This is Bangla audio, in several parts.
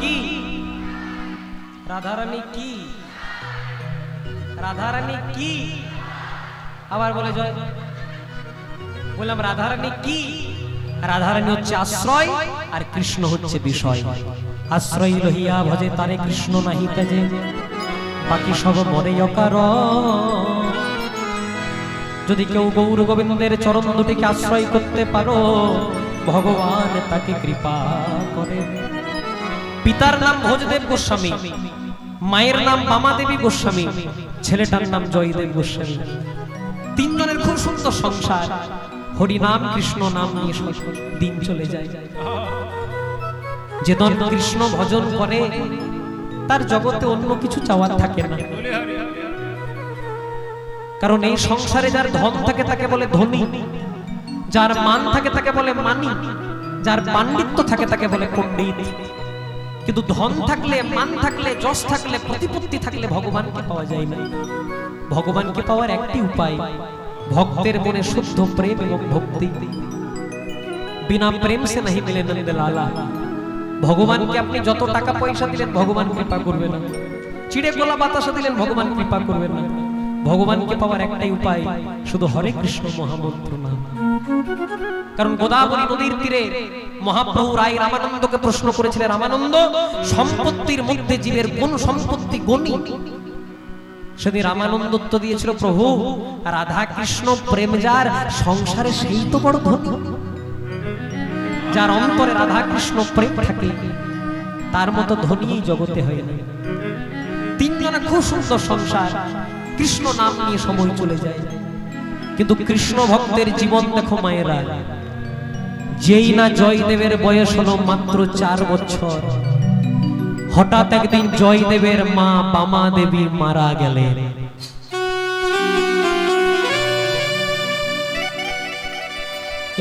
কি? রাধারানী কি? রাধারানী কি? আবার বলে জয়। বললাম রাধারানী কি? রাধারানী হচ্ছে আশ্রয় আর কৃষ্ণ হচ্ছে বিষয়। আশ্রয় লহিয়া ভজে তারে কৃষ্ণ নাহি তেজে, বাকি সব মরে অকার। যদি কেউ গৌর গোবিন্দের চরণ দুটিকে আশ্রয় করতে পারো, ভগবান তাকে কৃপা করে। পিতার নাম ভোজদেব গোস্বামী, মায়ের নাম বামাদেবী গোস্বামী, ছেলেটার নাম জয়দেব গোস্বামী। তিনজনের খুব সুন্দর সংসার, হরি নাম কৃষ্ণ নাম নিয়ে দিন চলে যায়। যে জন কৃষ্ণ ভজন করে তার জগতে অন্য কিছু চাওয়ার থাকে না। কারণ এই সংসারে যার ধন থাকে তাকে বলে ধনী, যার মান থাকে তাকে বলে মানি, যার পাণ্ডিত্য থাকে তাকে বলে পণ্ডিত। কিন্তু ধন থাকলে, মান থাকলে, যশ থাকলে, প্রতিপত্তি থাকলে ভগবানকে পাওয়া যায় না। ভগবানকে পাওয়ার একটি উপায়, ভক্তের মনে শুদ্ধ প্রেম এবং ভক্তি। বিনা প্রেম সে নাহি মিলে নন্দ লালা। ভগবানকে আপনি যত টাকা পয়সা দিলেন ভগবান কৃপা করবে না, চিড়ে গোলা বাতাসা দিলেন ভগবান কৃপা করবে না। ভগবানকে পাওয়ার একটাই উপায়, শুধু হরে কৃষ্ণ মহামন্ত্র নাম। কারণ গোদাবরী নদীর তীরে মহাপ্রভু রায় রামানন্দকে প্রশ্ন করেছিলেন, রামানন্দ, সম্পত্তির মধ্যে জীবের কোন সম্পত্তি গণি? সেদিন রামানন্দ উত্তর দিয়েছিল, প্রভু রাধা কৃষ্ণ প্রেম যার সংসারে সেই তো বড় ধনী। যার অন্তরে রাধা কৃষ্ণ প্রেম থাকে তার মতো ধনী জগতে হয় না। তিনজনের খুব সুন্দর সংসার, কৃষ্ণ নাম নিয়ে সময় চলে যায়। কিন্তু কৃষ্ণ ভক্তের জীবন দেখো মায়েরা, যেই না জয়দেবের বয়স হলো মাত্র 4 বছর, হঠাৎ একদিন জয়দেবের মা বামা দেবী মারা গেলেন।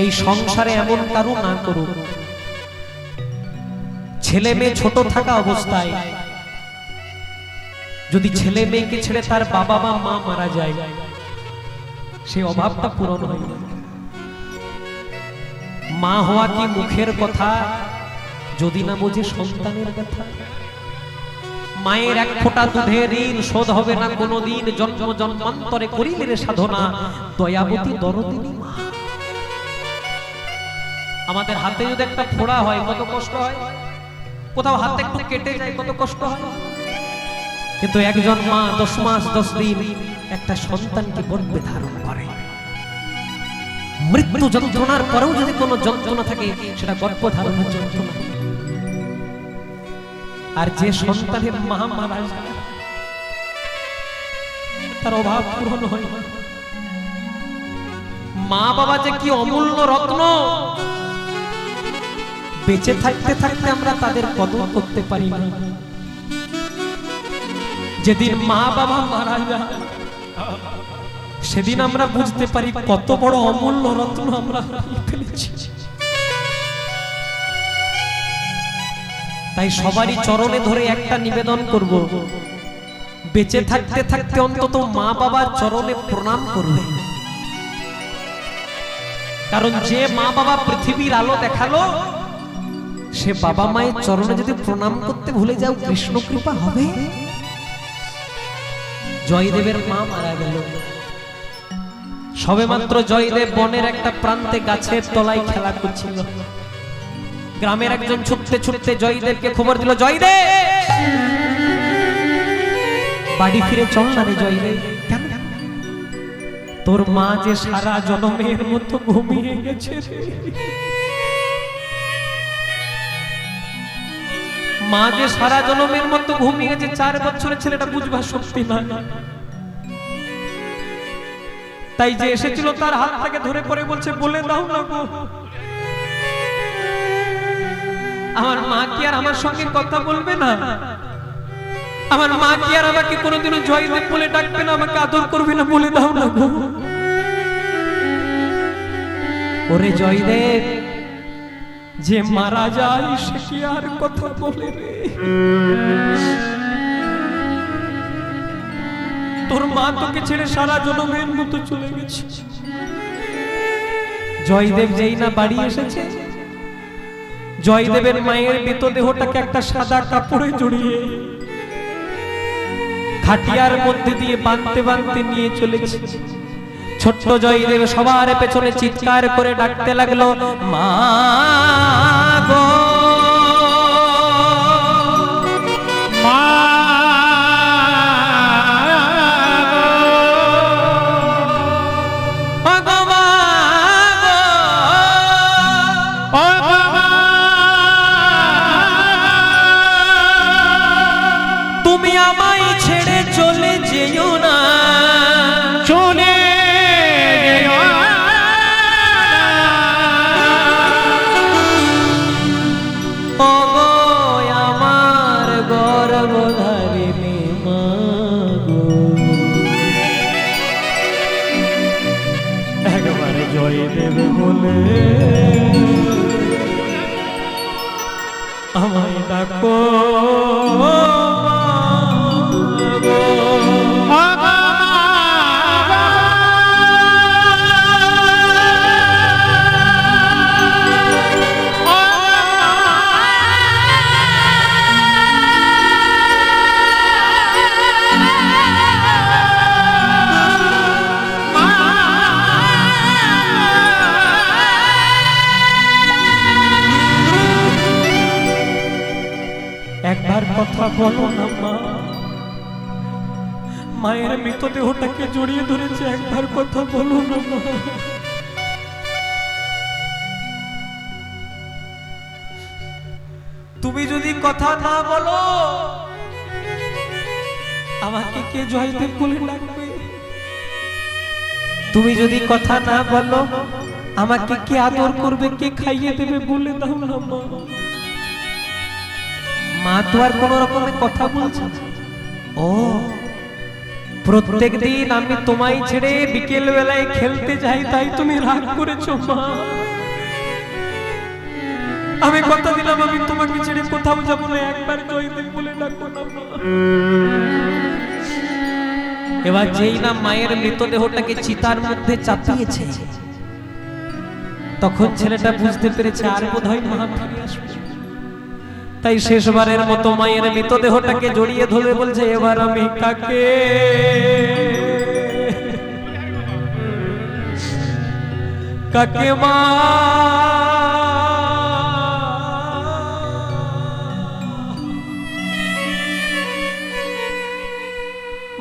এই সংসারে এমন কারো না করুক, ছেলে মেয়ে ছোট থাকা অবস্থায় যদি ছেলে মেয়েকে ছেড়ে তার বাবা বা মা মারা যায়, সে অভাবটা পূরণ হয় না। মা হওয়া কি মুখের কথা, যদি না বোঝে সন্তানের কথা। মায়ের এক ফোঁটা দুধের ঋণ শোধ হবে না কোনোদিন, জন্ম জন্মান্তরে করিলে রে সাধনা, দয়াবতী দরদিনী মা। আমাদের হাতে যদি একটা ফোড়া হয় কত কষ্ট হয়, কোথাও হাতে একটু কেটে যায় কত কষ্ট হয়। কিন্তু একজন মা 10 মাস 10 দিন একটা সন্তানকে গর্ভে ধারণ করে। মৃত্যু যন্ত্রণার পরেও যদি কোনো যন্ত্রণা থাকে সেটা গর্ভধারণের যন্ত্রণা। আর যে সন্তানের মা মারা যায় তার অভাব পূরণ হয় না। মা বাবা যে কি অমূল্য রত্ন, বেঁচে থাকতে থাকতে আমরা তাদের কদর করতে পারি না। যেদিন মা বাবা মারা যায় সেদিন আমরা বুঝতে পারি কত বড় অমূল্য রত্ন আমরা ফেলেছি। তাই সবারই চরণে ধরে একটা নিবেদন করব, বেঁচে থাকতে থাকতে অন্তত মা বাবার চরণে প্রণাম করবে। কারণ যে মা বাবা পৃথিবীর আলো দেখালো, সে বাবা মায়ের চরণে যদি প্রণাম করতে ভুলে যাও, কৃষ্ণ কৃপা হবে? জয়দেবের মা মারা গেল, সবেমাত্র জয়দেব বনের একটা প্রান্তে গাছের তলায় খেলা করছিল। গ্রামের একজন ছুটতে ছুটতে জয়দেবকে খবর দিল, জয়দেব বাড়ি ফিরে চল না রে জয়দেব। কেন? তোর মা যে সারা জনমের মতো ঘুমিয়ে গেছে। মা যে সারা জনমের মতো ঘুমিয়ে গেছে, 4 বছরের ছেলেটা বুঝবার শক্তি না। তাই যে এসেছিল তার হাত থেকে ধরে পড়ে বলছে, বলে দাও না গো, আমার মা কি আর আমার সঙ্গে কথা বলবে না? আমার মা কি আর আমাকে কোনোদিনও জয়দেব বলে ডাকবে না, আমাকে আদর করবে না? বলে দাও না গো। ওরে জয়দেব, যে মারা যায় সে কি আর কথা বলে রে? তোর মা তোকে ছেড়ে সারা জনমের মতো চলে গেছে। জয়দেব যেই না বাড়ি এসেছে, জয়দেবের মায়ের মৃতদেহটাকে একটা সাদা কাপড়ে জড়িয়ে খাটিয়ার মধ্যে দিয়ে বাঁধতে বাঁধতে নিয়ে চলেছে। ছোট্ট জয়দেব সবার পেছনে চিৎকার করে ডাকতে লাগলো, মা গো মা তুমি আমায় ছেড়ে চলে যেও না, চলে যেও না। ওগো আমার গর্ভধারিণী মা গো। একবারে জয়দেব বলে আমায় ডাকো একবার কথা বলো না মা। মায়ের মৃতদেহটাকে জড়িয়ে ধরেছে, একবার কথা বলো না মা। তুমি যদি কথা না বলো আমাকে কে জয়দেব বলে ডাকবে? তুমি যদি কথা না বলো আমাকে কে আদর করবে, কে খাইয়ে দেবে? বলে দাও না মা। মা তো আর কোন রকমের কথা বলছে। ও প্রত্যেক দিন আমি তোমায় ছেড়ে বিকেল বেলায় খেলতে যাই, তাই তুমি রাগ করেছো মা? আমি কথা দিলাম আমি তোমাকে ছেড়ে কোথাও যাব না, একবার জয়দেব বলে ডাকো না মা। এবার যেই না মায়ের মৃতদেহটাকে চিতার মধ্যে চাপিয়েছে, তখন ছেলেটা বুঝতে পেরেছে আর বোধহয় মা ফিরে আসবে। তাই শেষবারের মতো মায়ের মৃতদেহটাকে জড়িয়ে ধরে বলছে, এবার আমি কাকে কাকে মা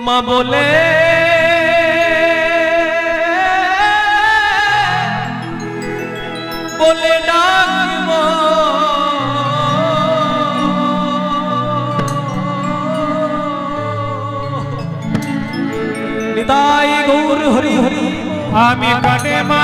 মা বলে বলে ডাকব। নিতাই গৌর হরি হরি। আমি কাটে মা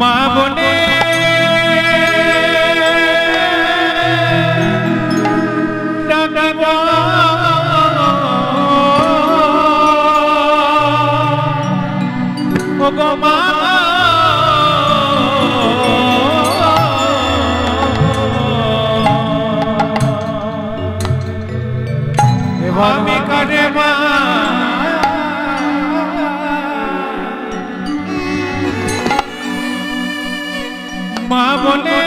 মা বনে ডাকব ওগো মা। আমি কাটে মা মা বলে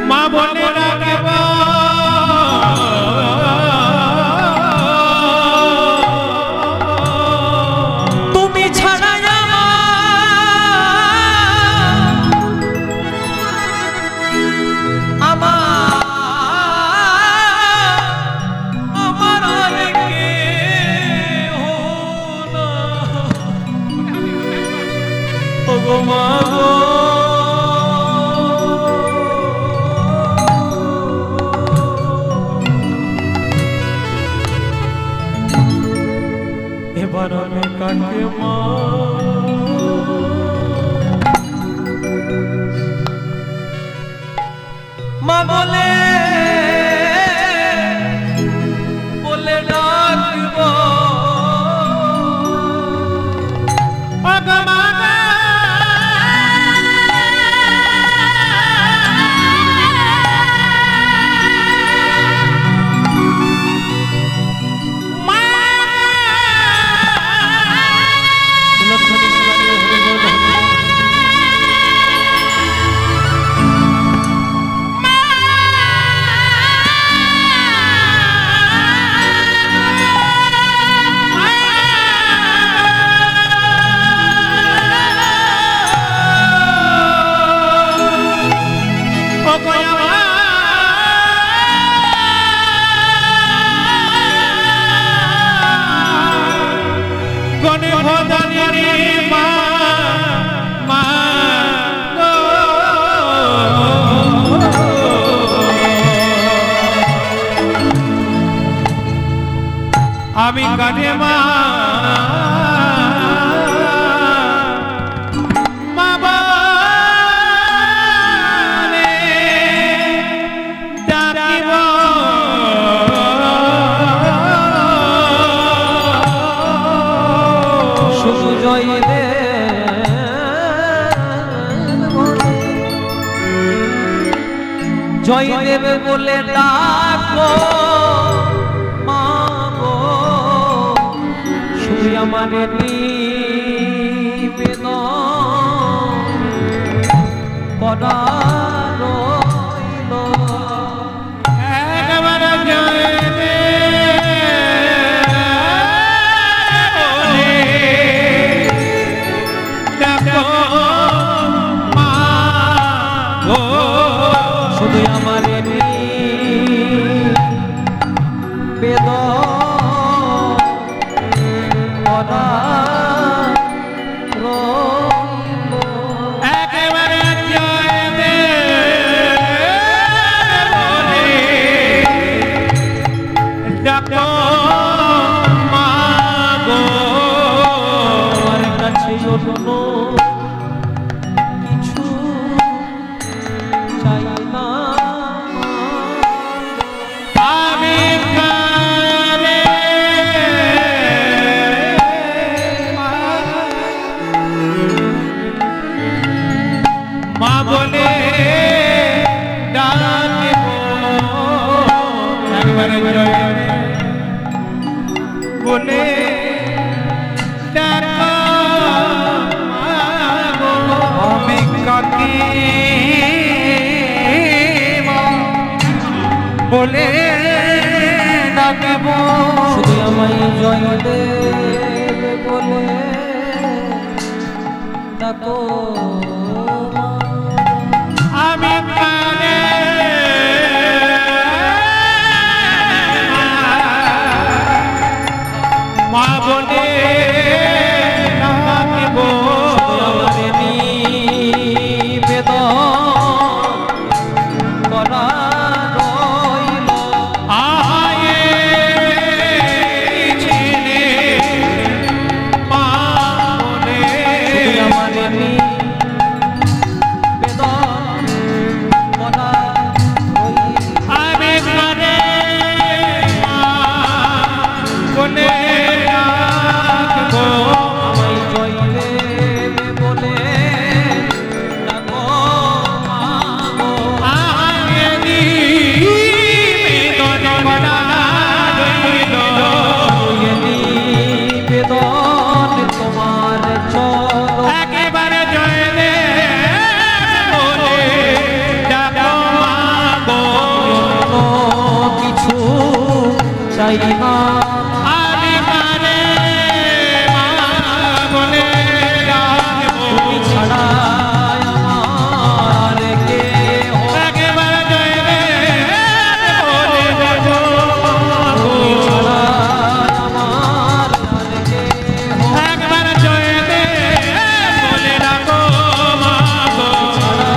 মা বলে ডাকব তুমি ছাড়া আমার আর কেহ না। ওগো মা গো এবার আমি কাকে মা মা বলে বলে ডাকব। ওগো মা জয় দেবে বলে ডাকো মা গো, শুধু আমার নিবেদন করা রইল। একবারে জয় দে ডাকো মা গো, শুধু আমার নিবেদন করা রইল। একেবারে জয় দে বলে ডাকো মা গো, আমার কাছে অন্য কিছু চাই না, আমি কারে মা বলে ডাকব, একবারে জয় বলে ডাকো মা গো, আমি কাকে বলে ডাকব, শুধু আমায় জয় দেবে বলে ডাকো মা। আমি কানে মা বলে ডাকব, আমার নিবেদন করা রইল। আয়ে ছিলে মা বলে শুধু আমার নিবেদন করা রইল। আমি কানে মা বলে ডাকব, আমায় জয় দেবে বলে ডাকো মা গো। আয়ে নিবেদন করা রইল, নিবেদন তোমার চরণ একেবারে জয় দে বলে ডাকো মা গো, কিছু চাই না, আমি কানে মা বলে ডাকব, তুমি ছাড়া আমার কেহ, একেবারে জয় দে বলে ডাকো মা গো, তুমি ছাড়া আমার আর কেহ, একবারে জয় দে বলে ডাকো মা গো, ছাড়া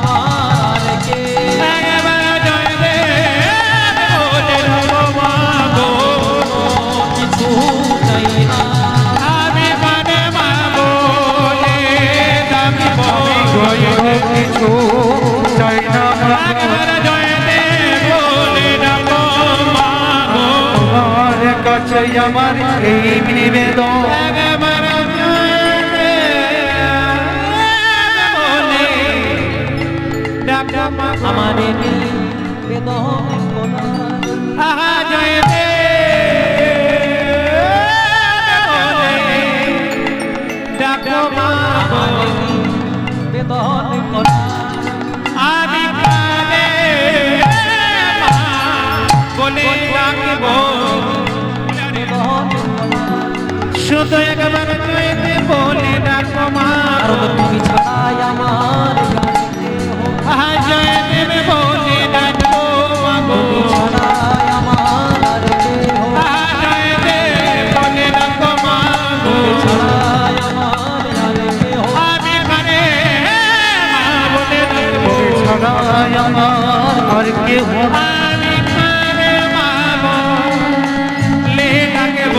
আমার কেহ, একেবারে জয় দে বলে ডাকো মা গো, কিছু চাই না, আমি কানে মা বলে ডাকব, কিছু চাই না, একবারে জয় দে বলে ডাকো মা গো, তোমার কাছে আমার এই নিবেদন, একবারে জয় দে বলে ডাকো মা গো, আমার নিবেদন করা রইল। আহা জয় দে বলে ডাকো মা গো, নিবেদন করা আমি কানে মা বলে ডাকব, নিবেদন করা, শুধু একবার জয় দে বলে ডাকো মা গো, কারণ তুমি ছাড়াই আমার আর কেহ, আহা জয় দেবে বলে ডাকো মা গো, তুমি ছাড়াই আমার আর কেহ, আহা জয় দে বলে ডাকো মা গো, তুমি ছাড়াই আমার আর কেহ, আমি কানে মা বলে ডাকব, ছাড়া আমার আর কেহ, আমি কানে মা বলে ডাকব,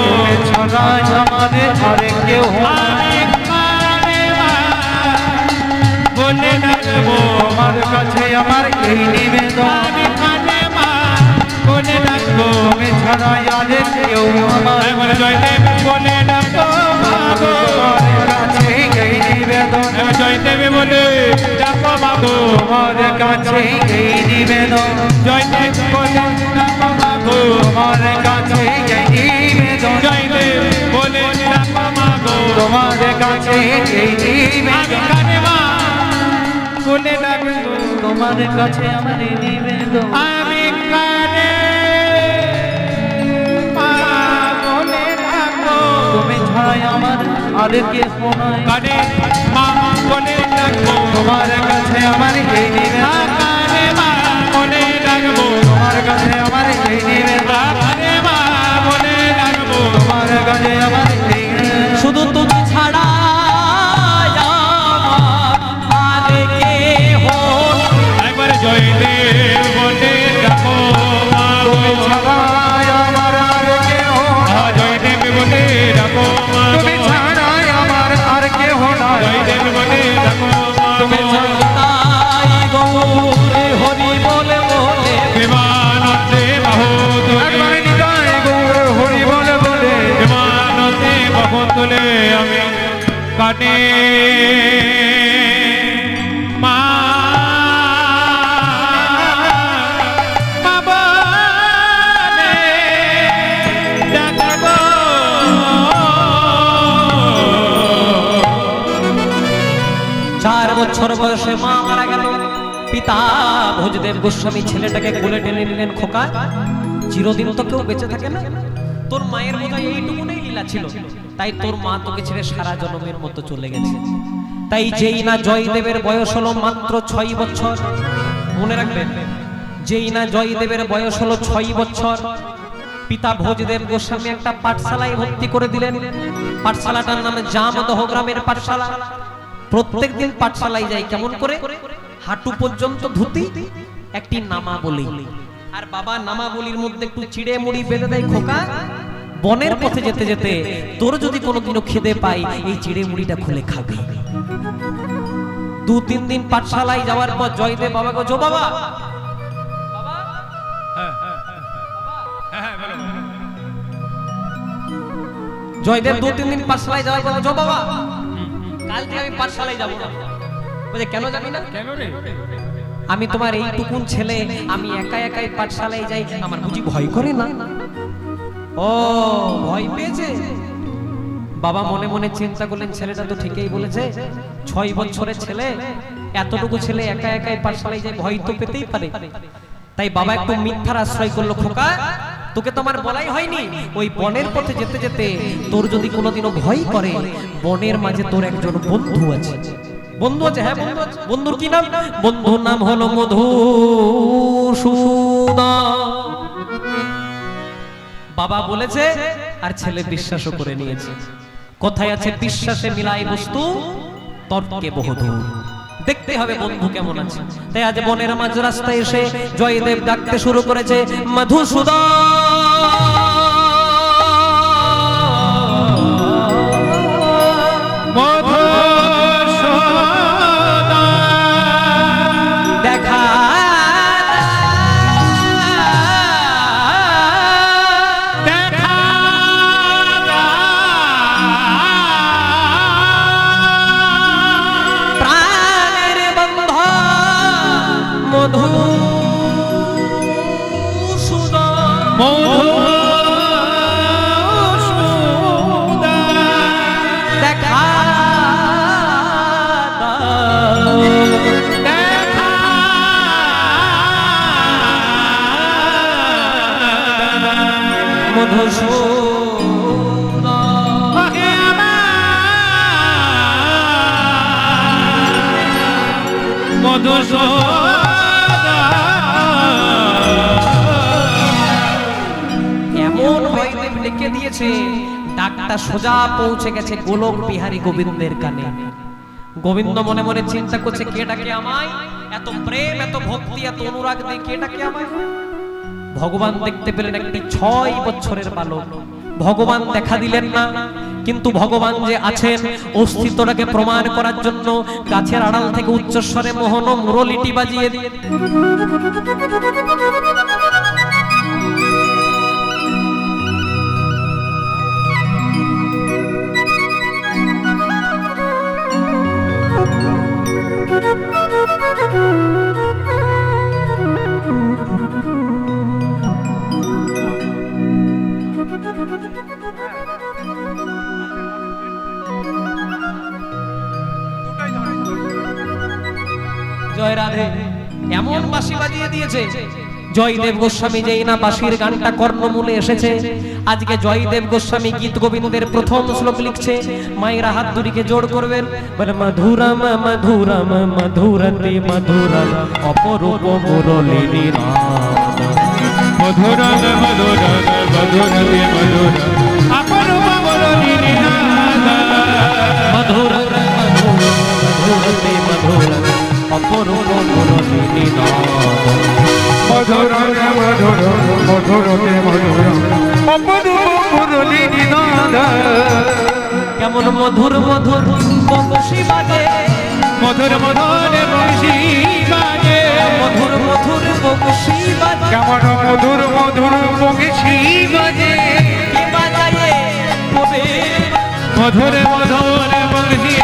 ছাড়া আমাদের আর কেহ, আমি কানে মা বলে ডাকব, তোমার কাছে আমার এই নিবেদন, আমি কানে মা বলে ডাকব, তুমি ছাড়া আর কেউ আমার একবারে জয়দেব বলে ডাকো মা গো, তোমার কাছে এই নিবেদন, জয়দেব বলে ডাকো মা তোমার কাছে এই নিবেদন জয়দেব বলে ডাকো মাগো তোমার কাছে এই নিবেদন জয়দেব বলে ডাকো মাগো তোমার কাছে এই আমি নিবেদন কানে মা বলে ডাকো তোমার কাছে আমার এই নিবেদন আমি কানে মা বলে ডাকো তুমি ছাড়াই আমার আর কেহ নাই কানে মা বলে ডাকো তোমার কাছে আমার এই নিবেদন কানে মা বলে ডাকবো তোমার কাছে আমার এই নিবেদন কানে মা বলে ডাকবো তোমার কাছে আমার এই নিবেদন শুধু তুমি ছাড়া আমার আর কেহ একবার জয়দেব বলে ডাকো মাগো তুমি ছাড়াই আমার আর কেহ নাই জয়দেব বলে ডাকো মাগো তুমি ছাড়াই আমার আর কেহ নাই জয়দেব বলে ডাকো তুমি মাগো তাই গৌরে হরি বলে বলে বিমানতে বাহুতুলে একবার নিতাই গৌর হরি বলে বলে বিমানতে বাহুতুলে আমি কানে মা মা বলে ডাকবো 4 বছর বয়সে মা মারা গেল পিতা ভোজদেব গোস্বামী ছেলেটাকে কোলে টেনে নিলেন খোকা চিরদিন তো কেউ বেঁচে থাকে না তোর মায়ের বোধহয় এইটুকুনেই লীলা ছিল তাই তোর মা তোকে ছেড়ে সারা জন্মের মতো চলে গেছে তাই যেই না জয়দেবের বয়স হলো মাত্র 6 বছর মনে রাখবেন যেই না জয়দেবের বয়স হলো 6 বছর পিতা ভোজদেব গোস্বামী একটা পাঠশালায় ভর্তি করে দিলেন পাঠশালাটার নাম জামদহ গ্রামের পাঠশালা প্রত্যেকদিন পাঠশালায় যাই কেমন করে হাঁটু পর্যন্ত ধুতি একটি নামাবলী আর বাবা নামাবলীর মধ্যে একটু চিড়ে মুড়ি বেঁধে দেয় খোকা বনের পথে যেতে যেতে তোর যদি কোনোদিনও খিদে পাই এই চিড়ে মুড়িটা খুলে খাবি 2-3 দিন পাঠশালায় যাওয়ার পর জয়দেব বাবাকে জো বাবা জয়দেব 2-3 দিন পাঠশালায় যাওয়ার পর জো বাবা কাল থেকে আমি পাঠশালায় যাব না বলে কেন যাবি না কেন রে আমি তোমার এইটুকুন ছেলে আমি একা একাই পাঠশালায় যাই আমার বুঝি ভয় করে না ও ভয় পেয়েছে বাবা মনে মনে চিন্তা করলেন ছেলেটা তো ঠিকই বলেছে 6 বছরের ছেলে এতটুকু ছেলে একা একাই পাঠশালায় যায় ভয় তো পেতেই পারে তাই বাবা একটু মিথ্যার আশ্রয় করলো খোকা তোকে তো আমার বলাই হয়নি ওই বনের পথে যেতে যেতে তোর যদি কোনোদিনও ভয় করে বনের মাঝে তোর একজন বন্ধু আছে বন্ধু আছে হ্যাঁ বন্ধু আছে বন্ধুর কি নাম বন্ধুর নাম হলো মধুসূদন বাবা বলেছে আর ছেলে বিশ্বাসও করে নিয়েছে কথায় আছে বিশ্বাসে মিলাই বস্তু তর্কে বহুদূর দেখতে হবে বন্ধু কেমন আছে তাই আজ বনের মাঝ রাস্তায় এসে জয়দেব ডাকতে শুরু করেছে মধুসূদন দেখা প্রাণের বন্ধ মধুসূদন দেখা এমন জয়দেব লিখে দিয়েছে ডাকটা সোজা পৌঁছে গেছে গোলক বিহারী গোবিন্দের কানে গোবিন্দ মনে মনে চিন্তা করছে কে ডাকে আমায় এত প্রেম এত ভক্তি এত অনুরাগ দিয়ে কে ডাকে আমায় ভগবান দেখতে পেলেন একটি 6 বছরের বালক ভগবান দেখা দিলেন না কিন্তু ভগবান যে আছেন অস্তিত্বটাকে প্রমাণ করার জন্য গাছের আড়াল থেকে উচ্চস্বরে মোহন মুরলিটি বাজিয়ে দিয়ে জয় রাধে। এমন বাঁশি বাজিয়ে দিয়েছে জয়দেব গোস্বামী যেই না বাঁশির গানটা কর্ণমূলে এসেছে, আজকে জয়দেব গোস্বামী গীত গোবিন্দের প্রথম শ্লোক লিখছে। মায়েরা হাত দুটিকে জোড় করবেন, বলে মধুরম মধুরম মধুরতে মধুরম অপরূপ মুরলী নাদ। মধুরম মধুরম মধুরতে মধুরম অপরূপ মুরলী নাদ। মধুরম মধুরম মধুরতে মধুরম অপরূপ মুরলী নাদ। মধুরম মধুরম মধুরতে মধুরম অপরূপ মুরলী নাদ। কেমন মধুর মধুর বংশী বাজে, মধুর মধুর বংশী বাজে, মধুর মধুর বংশী বাজে। কেমন মধুর মধুর বংশী বাজে। কে বাজায়ে কবে মধুর মধুর বংশী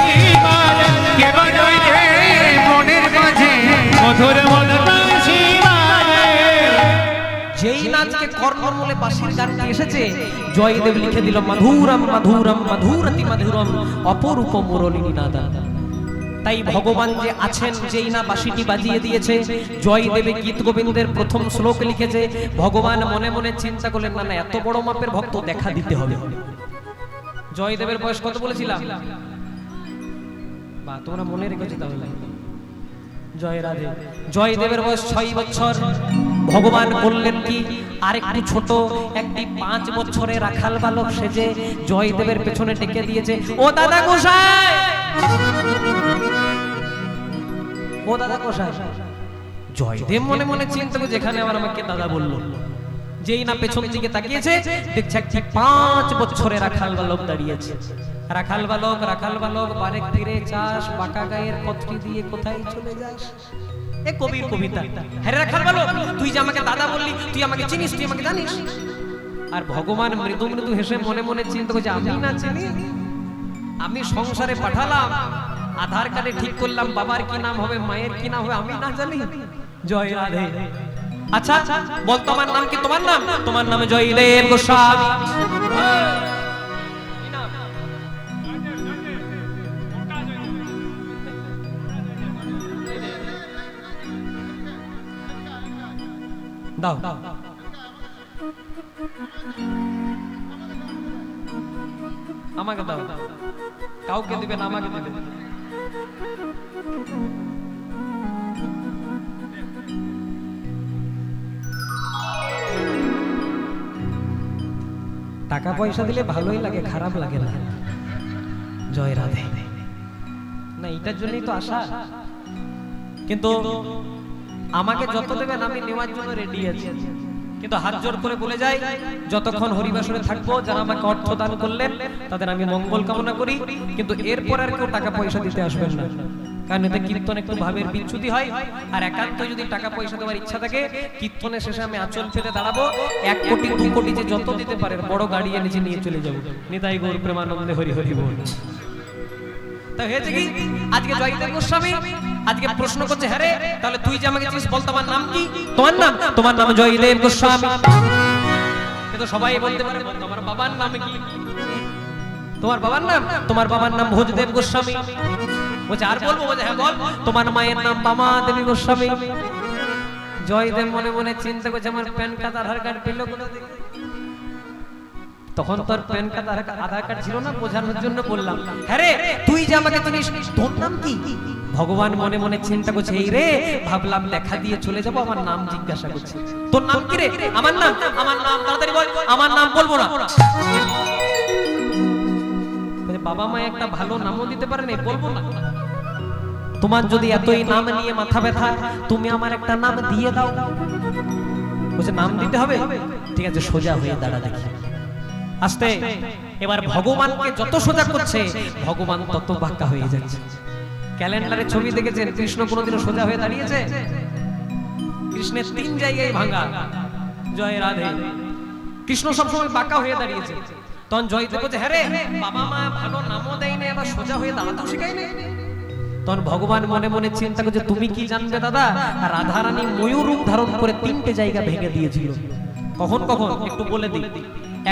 বাজে, কে বাজায় রে মনের মাঝে। মধুর মধুর বংশী বাজে। যেই নাচকে কর্ণমূলে বাঁশির গানটি এসেছে, জয়দেব লিখে দিল মধুরম মধুরম মধুরতি মধুরম অপরূপ মুরলী নাদ। তাই ভগবান যে আছেন, যেই না বাঁশিটি বাজিয়ে দিয়েছে, জয়দেবে গীত গোবিন্দের প্রথম শ্লোক লিখেছে, ভগবান মনে মনে চিন্তা করলেন, না না এত বড় মাপের ভক্ত দেখা দিতে হবে। জয়দেবের বয়স কত বলেছিলাম? বা তোমরা মনে রেখেছো তাহলে? জয় রাধে। জয়দেবের বয়স 6 বছর। ভগবান বললেন কি, আরেকটু ছোট একটি 5 বছরের রাখাল বালক সেজে জয়দেবের পেছনে টেকে দিয়েছে। ও দাদা গোসাই, ও দাদা গোসাই। জয়দেব মনে মনে চিন্তা করে, যেখানে আবার আমাকে দাদা বললো। যেই না পেছন দিকে তাকিয়েছে, দেখছে একটি 5 বছরের রাখাল বালক দাঁড়িয়েছে। রাখাল বালক বারেক তীরে চাষ, বাঁকা গায়ের পথটি দিয়ে কোথায় চলে যাস? এ কবির কবিতা। হ্যাঁ রাখাল বালক, তুই যে আমাকে দাদা বললি, তুই আমাকে চিনিস, তুই আমাকে জানিস? আর ভগবান মৃদু মৃদু হেসে মনে মনে চিন্তা করছে, আমি না চিনি? আমি সংসারে পাঠালাম, আধার কার্ডে ঠিক করলাম বাবার কি নাম হবে, মায়ের কি নাম হবে, আমি না জানি? জয় রাধে। আচ্ছা বল, তোমার নাম কি? তোমার নাম? তোমার নাম জয়দেব গোস্বামী। দাও আমাকে দাও। কাউকে দিবেন, আমাকে দিবেন। টাকা পয়সা দিলে ভালোই লাগে, খারাপ লাগে না। জয় রাধে। না এটার জন্যই তো আশা। কিন্তু আমাকে যত দেবেন আমি নেওয়ার জন্য রেডি আছি। কিন্তু হাত জোর করে বলে যাই, যতক্ষণ হরিবাসরে থাকবো, যারা আমাকে অর্থ দান করলেন তাদের আমি মঙ্গল কামনা করি। কিন্তু এরপর আর কেউ টাকা পয়সা দিতে আসবেন না, কারণ এতে কীর্তন একটু ভাবের বিচ্যুতি হয়। আর একান্ত যদি টাকা পয়সা দেওয়ার ইচ্ছা থাকে, কীর্তনের শেষে আমি আঁচল ফেলে দাঁড়াবো, 1 কোটি 2 কোটি যে যত দিতে পারেন বড় গাড়ি নিচে নিয়ে চলে যাবো। নিতাই গৌর প্রেমানন্দে হরি হরি বল। তা হয়েছে কি, আজকে জয়দেব গোস্বামী আজকে প্রশ্ন করছে, হ্যাঁ রে তাহলে তুই যে আমাকে চিনিস, বল তোমার নাম কি? তোমার নাম? তোমার নাম জয়দেব গোস্বামী। কিন্তু সবাই বলতে পারে, তোমার বাবার নাম কি? তোমার বাবার নাম? তোমার বাবার নাম ভোজদেব গোস্বামী। বলছে আর বলবো? বলছে হ্যাঁ বল। তোমার মায়ের নাম বামা দেবী গোস্বামী। জয়দেব মনে মনে চিন্তা করছে, আমার প্যান কার্ড আধার কার্ড পেল কোথা থেকে? তখন তোর প্যান কার্ড আধার কার্ড ছিল না, বোঝানোর জন্য বললাম। হ্যাঁ রে তুই যে আমাকে চিনিস, তোর নাম কি? ভগবান মনে মনে চিন্তা করছে, এই রে ভাবলাম দেখা দিয়ে চলে যাব, আমার নাম জিজ্ঞাসা করছে। তোর নাম কি রে? আমার নাম? আমার নাম তাড়াতাড়ি বল। আমার নাম বলবো না। বাবা মা একটা ভালো নামও দিতে পারে না, বলবো না। তোমার যদি এতই নাম নিয়ে মাথা ব্যথা, তুমি আমার একটা নাম দিয়ে দাও। বলছে নাম দিতে হবে? ঠিক আছে, সোজা হয়ে দাঁড়া দেখি। আস্তে এবার ভগবানকে যত সোজা করছে, ভগবান তত বাঁকা হয়ে যাচ্ছে। ক্যালেন্ডারে ছবি দেখেছেন, কৃষ্ণ কোনোদিনও সোজা হয়ে দাঁড়িয়েছে? কৃষ্ণের 3 জায়গায় ভাঙা। জয় রাধে। কৃষ্ণ সবসময় বাঁকা হয়ে দাঁড়িয়েছে। তখন জয়দেব বলছে, হ্যাঁ রে বাবা মা ভালো নামও দেয় না, এবার সোজা হয়ে দাঁড়াতেও শেখায় না। তখন ভগবান মনে মনে চিন্তা করছে, তুমি কি জানবে দাদা, রাধারানী ময়ূর রূপ ধারণ করে 3টে জায়গা ভেঙে দিয়েছিল। কখন কখন একটু বলে দিই।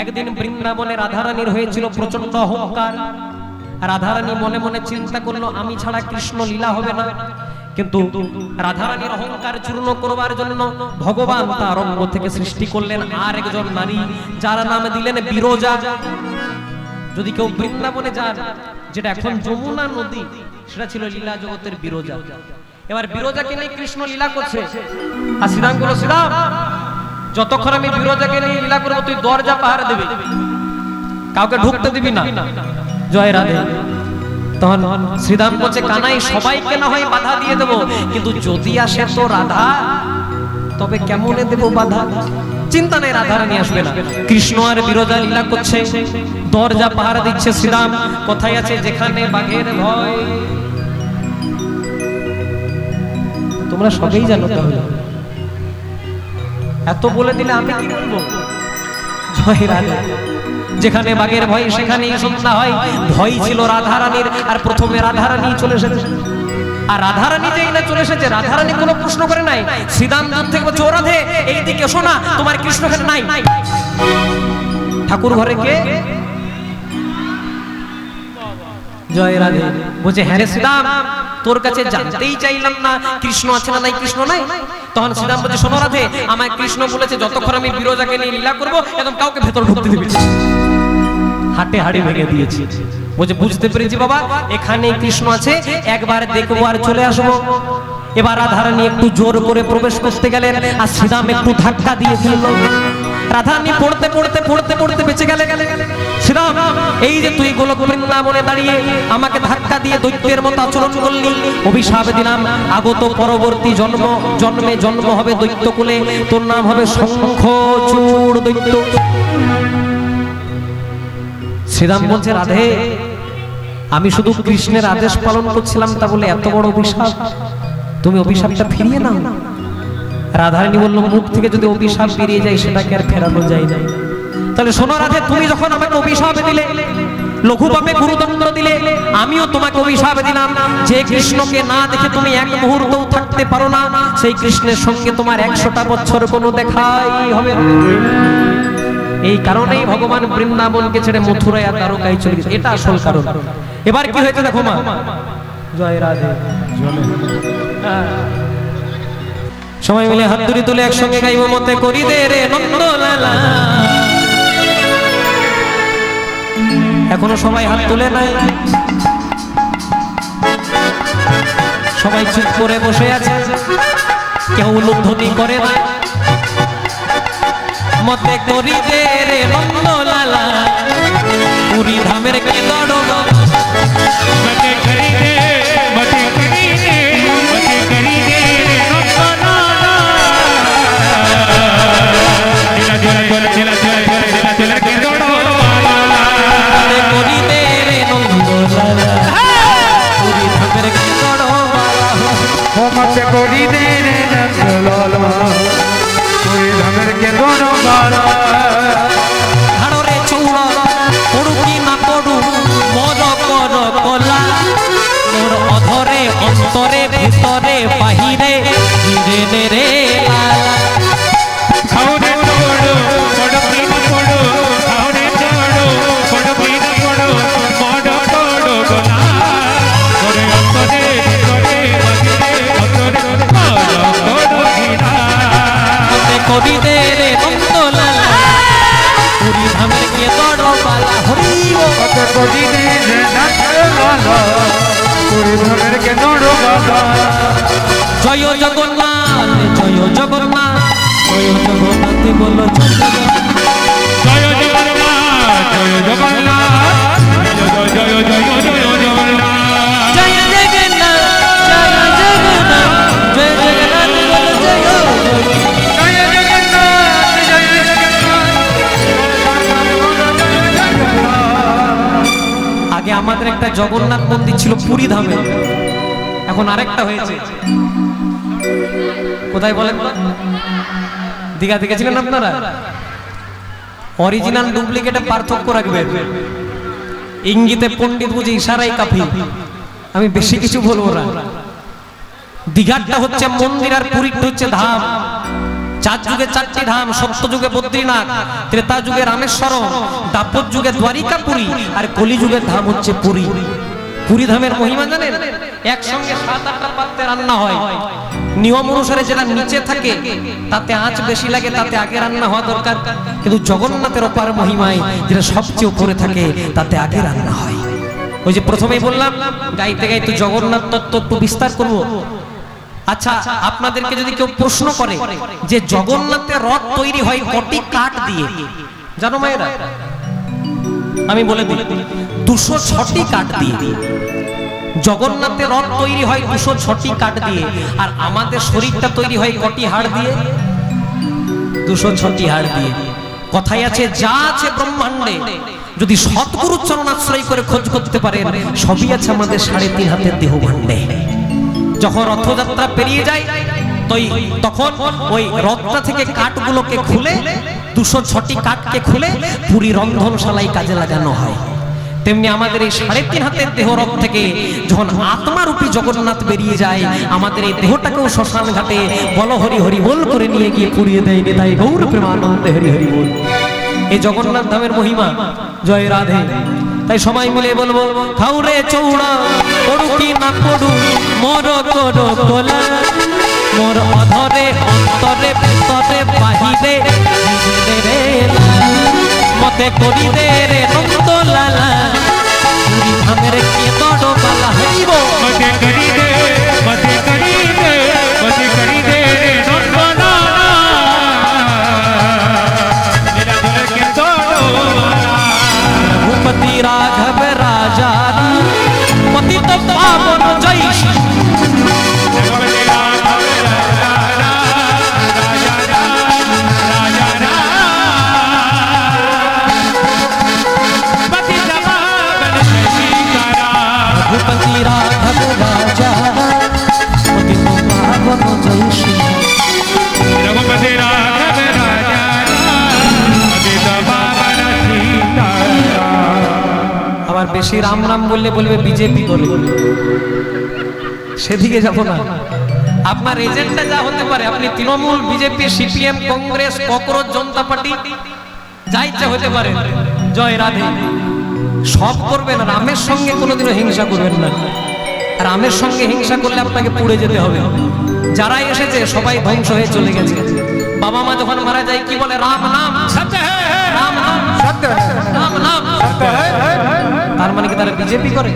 একদিন বৃন্দাবনে রাধারানীর হয়েছিল প্রচন্ড অহংকার। রাধারানী মনে মনে চিন্তা করলো, আমি ছাড়া কৃষ্ণ লীলা হবে না, কিন্তু রাধারানীর অহংকার চূর্ণ করবার জন্য ভগবান তার অঙ্গ থেকে সৃষ্টি করলেন আর একজন নারী, যার নাম দিলেন বিরজা। যদি কেউ বৃন্দাবনে যান, যেটা এখন যমুনা নদী, সেটা ছিল লীলা জগতের বিরজা। এবার বিরজাকে নিয়ে কৃষ্ণ লীলা করছে, আর শ্রীরাম বলল, শ্রীরাম যতক্ষণ আমি বিরজাকে নিয়ে লীলা করবো তুই দরজা পাহারা দিবি, কাউকে ঢুকতে দিবি না। জয় রাধে। তখন শ্রীরাম বলছে, কানাই সবাইকে না হয় বাধা দিয়ে দেবো, কিন্তু যদি আসে তো রাধা, তবে কেমনে দেব বাধা? চিন্তা নেই, রাধারানী আসবে না। কৃষ্ণ আর বিরজা লীলা করছে, দরজা পাহারা দিচ্ছে শ্রীরাম। কথাই আছে, যেখানে বাঘের ভয়। তোমরা সবাই জানো, তাহলে এত বলে দিলে আমি কি বলবো? জয় রাধা। যেখানে বাঘের ভয় সেখানেই সন্ধ্যা হয়। ভয় ছিল রাধারানীর, আর প্রথমে রাধারানী চলে এসেছে। আর রাধারানী যেই না চলে এসেছে, রাধারানী কোনো প্রশ্ন করে নাই। শ্রীরাম দূর থেকে বলছে, ও রাধে এইদিকে শোনা, তোমার কৃষ্ণ এখানে নাই। ঠাকুর ঘরে কে? জয় রাধে। বলছে, হ্যাঁ রে শ্রীরাম, তোর কাছে জানতেই চাইলাম না কৃষ্ণ আছে না নাই, কৃষ্ণ নাই। তখন শ্রীরাম বলছে, শোনো রাধে, আমায় কৃষ্ণ বলেছে যতক্ষণ আমি বিরজাকে নিয়ে লীলা করবো একদম কাউকে ভেতর ঢুকতে দিবি না। হাটে হাড়ি ভেঙে দিয়েছি। বলছে, বুঝতে পেরেছি বাবা, এখানে কৃষ্ণ আছে, একবার দেখবো আর চলে আসবো। এবার রাধারানী একটু জোর করে প্রবেশ করতে গেলেন, আর শ্রীরাম একটু ধাক্কা দিয়ে ফেলল। রাধারানী পড়তে পড়তে পড়তে পড়তে বেঁচে গেলে। শ্রীরাম, এই যে তুই গোলক বৃন্দাবনে দাঁড়িয়ে আমাকে ধাক্কা দিয়ে দৈত্যের মতো আচরণ করলি, অভিশাপ দিলাম, আগত পরবর্তী জন্মে জন্ম হবে দৈত্যকুলে, তোর নাম হবে শঙ্খচূড় দৈত্য। শ্রীরাম বলছে, রাধে আমি শুধু কৃষ্ণের আদেশ পালন করছিলাম, তা বলে এত বড় অভিশাপ? তুমি অভিশাপটা ফিরিয়ে নাও। রাধারানী বলল, মুখ থেকে যদি অভিশাপ বেরিয়ে যায় সেটাকে আর ফেরানো যায় না। তাহলে শোনো রাধে, তুমি যখন আমাকে অভিশাপ দিলে, লঘু পাপে গুরুদণ্ড দিলে, আমিও তোমাকে অভিশাপ দিলাম, যে কৃষ্ণকে না দেখে তুমি এক মুহূর্তও থাকতে পারো না, সেই কৃষ্ণের সঙ্গে তোমার 100টা বছর কোনো দেখাই হবে না। এই কারণেই ভগবান বৃন্দাবনকে ছেড়ে মথুরায় আর দ্বারকায় চলে গেছে, এটা আসল কারণ। এবার কি হয়েছে দেখো মা। জয় রাধে। সবাই মিলে হাত তুলে তুলে একসঙ্গে গাইব, মতে করি দে রে নন্দলালা। এখনো সবাই হাত তুলে নাই, সবাই চুপ করে বসে আছে, কেউ উলুধ্বনি করে না। মতে করি দে রে নন্দলালা, পুরী ধামের কি দড়, মতে করি দে, মতে করি দে, মতে করি দে রে নন্দলালা। দিলা দিলা দিলা দিলা দিলা দিলা কি দড় মতে করি দে রে নন্দলালা, পুরী ধামের কি দড়। ও মতে করি দে রে নন্দলালা, পুরী ধামের কে দড় বালা। হাড়রে চৌড় পড়ু কি না পড়ু, মর কর কলা, মোর অধরে অন্তরে ভিতরে বাহিরে হিরে রে লালা। খাওনে চড়ো বড় প্রেম পড়ো, খাওনে চড়ো বড় প্রেম পড়ো, মড পড়ো গোলা করে অন্তরে করে বাহিরে অন্তরে মড পড়ো হীরা। মতে করি দে রে নন্দলালা, পুরী ধামের কে দড় বালা। হরি বল। মতে করি দে রে নন্দলালা, পুরী ধামের কে দড় বালা। জয় জগন্নাথ, জয় জগন্নাথ, জয় জগন্নাথ বলো জয় জগন্নাথ। জয় জগন্নাথ, জয় জগন্নাথ, জয় জয় জয় জয় জগন্নাথ। জয় জগন্নাথ, জয় জগন্নাথ, জয় জগন্নাথ বলো জয় জগন্নাথ। জয় জগন্নাথ, জয় জগন্নাথ। আগে আমাদের একটা জগন্নাথ মন্দির ছিল পুরী ধামে, এখন আরেকটা হয়েছে। কোথায় বলেন তো? দীঘা দেখেছিলেন আপনারা? অরিজিনাল ডুপ্লিকেটে পার্থক্য রাখবেন। ইঙ্গিতে পণ্ডিত বুঝে ইশারায় কাফি। আমি বেশি কিছু বলবো না। দীঘাটা হচ্ছে মন্দির, আর পুরীটা হচ্ছে ধাম। 4 যুগে 4টি ধাম, সত্য যুগে বদ্রীনাথ, ত্রেতা যুগে রামেশ্বরম, দ্বাপর যুগে দ্বারিকাপুরী, আর কলি যুগের ধাম হচ্ছে পুরী। পুরী ধামের মহিমা জানেন? একসঙ্গে 7-8টা পাত্রে রান্না হয়। নিয়ম অনুসারে যেটা নিচে থাকে তাতে আঁচ বেশি লাগে, তাতে আগে রান্না হওয়া দরকার। কিন্তু জগন্নাথের অপার মহিমায় যেটা সবচেয়ে উপরে থাকে তাতে আগে রান্না হয়। ওই যে প্রথমেই বললাম, গাইতে গাইতে জগন্নাথ তত্ত্ব একটু বিস্তার করব। আচ্ছা, আপনাদেরকে যদি কেউ প্রশ্ন করে যে জগন্নাথের রথ তৈরি হয় কটি কাঠ দিয়ে, জানো মায়েরা? আমি বলে দিই, 206টি কাঠ দিয়ে। জগন্নাথের রথ তৈরি হয় 206টি কাঠ দিয়ে। আর আমাদের শরীরটা তৈরি হয় কটি হাড় দিয়ে? 206টি হাড় দিয়ে। কথাই আছে, যা আছে ব্রহ্মাণ্ডে যদি সৎগুরু চরণাশ্রয় করে খোঁজ করতে পারেন, সবই আছে আমাদের 3.5 হাতের দেহ ভাণ্ডে। যখন রথযাত্রা পেরিয়ে যায় তখন ওই রথটা থেকে কাঠগুলোকে খুলে, 206টি কাঠকে খুলে পুরী রন্ধনশালায় কাজে লাগানো হয়। তেমনি আমাদের এই 3.5 হাতের দেহ রথ থেকে যখন আত্মারূপী জগন্নাথ বেরিয়ে যায়, আমাদের এই দেহটাকেও শ্মশান ঘাটে বল হরি হরি বল করে নিয়ে গিয়ে পুড়িয়ে দেয় নিতাই গৌর প্রেমানন্দে হরি হরি বল। এই জগন্নাথ ধামের মহিমা। জয় রাধে। তাই সবাই মিলে বলবো, খাউরে চৌড়া পড়ু কি না পড়ু মোর করো কোলা, মোর অধরে অন্তরে ভিতরে বাহিরে মতে করি দে রে নন্দ লালা, পুরী ধামের কে দড় বালা হইব মতে করি দে, মতে করি দে, মতে করি দে রে নন্দ লালা, মেরা দিল কে দোলা। রঘুপতি রাঘব রাজা পতিত পাবন জয় শ্রী रघुपति राघव राजा पतित पावन जय श्री रघुपति राघव राजा पतित पावन सीताराम। আবার বেশি রাম রাম বললে বলবে বিজেপি করে, সেদিকে যাব না। আপনার এজেন্ডা যা হতে পারে, আপনি Trinamool, BJP, CPM, Congress, cockroach Janata party যা ইচ্ছা হতে পারে। জয় রাধে। সব করবেন, রামের সঙ্গে কোনোদিনও হিংসা করবেন না। রামের সঙ্গে হিংসা করলে আপনাকে পুড়ে যেতে হবে। যারা এসেছে সবাই ধ্বংস হয়ে চলে গেছে। বাবা মা যখন মারা যায় কি বলে? রাম নাম সত্য হ্যায়, রাম নাম সত্য হ্যায়, রাম নাম সত্য হ্যায়। তার মানে কি তারা বিজেপি করে?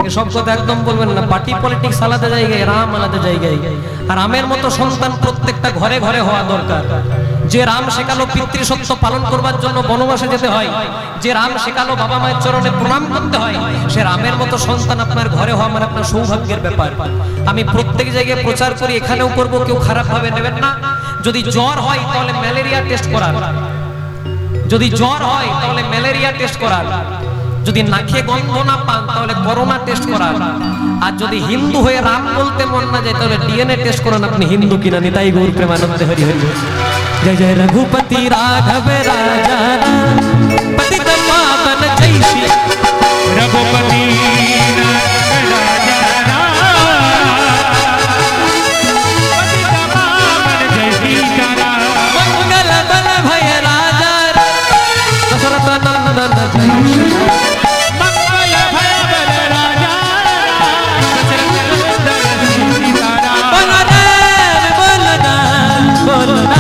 এসব কথা একদম বলবেন না। পার্টি পলিটিক্স আলাদা জায়গায়, রাম আলাদা জায়গায়। আর রামের মতো সন্তান প্রত্যেকটা ঘরে ঘরে হওয়া দরকার। যে রাম শেখালো পিতৃসত্য পালন করবার জন্য বনবাসে যেতে হয়, যে রাম শেখালো বাবা মায়ের চরণে প্রণাম করতে হয়, সে রামের মতো সন্তান আপনার ঘরে হওয়া মানে আপনার সৌভাগ্যের ব্যাপার। আমি প্রত্যেক জায়গায় প্রচার করি, এখানেও করব, কেউ খারাপ ভাবে নেবেন না। যদি জ্বর হয় তাহলে ম্যালেরিয়া টেস্ট করান, যদি জ্বর হয় তাহলে ম্যালেরিয়া টেস্ট করান, যদি নাকে গন্ধ না পান তাহলে করোনা টেস্ট করান, আর যদি হিন্দু হয়ে রাম বলতে মন না যায় তাহলে ডিএনএ টেস্ট করান আপনি হিন্দু কিনা। নিতাই গৌর প্রেমানন্দে হরি হরি। जय जय रघुपति राघव राजा पतित पावन जय श्री रघुपति राजा पतित पावन जय सीताराम। मंगल बल भय राजा दशरथ नंदन जय श्री मंगल भय बल राजा दशरथ नंदन सीताराम। बोलना बोलना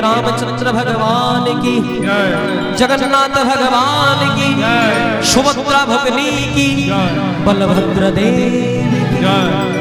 रामचंद्र भगवान की, जगन्नाथ भगवान की, सुभद्रा भगनी की, बलभद्र देव की।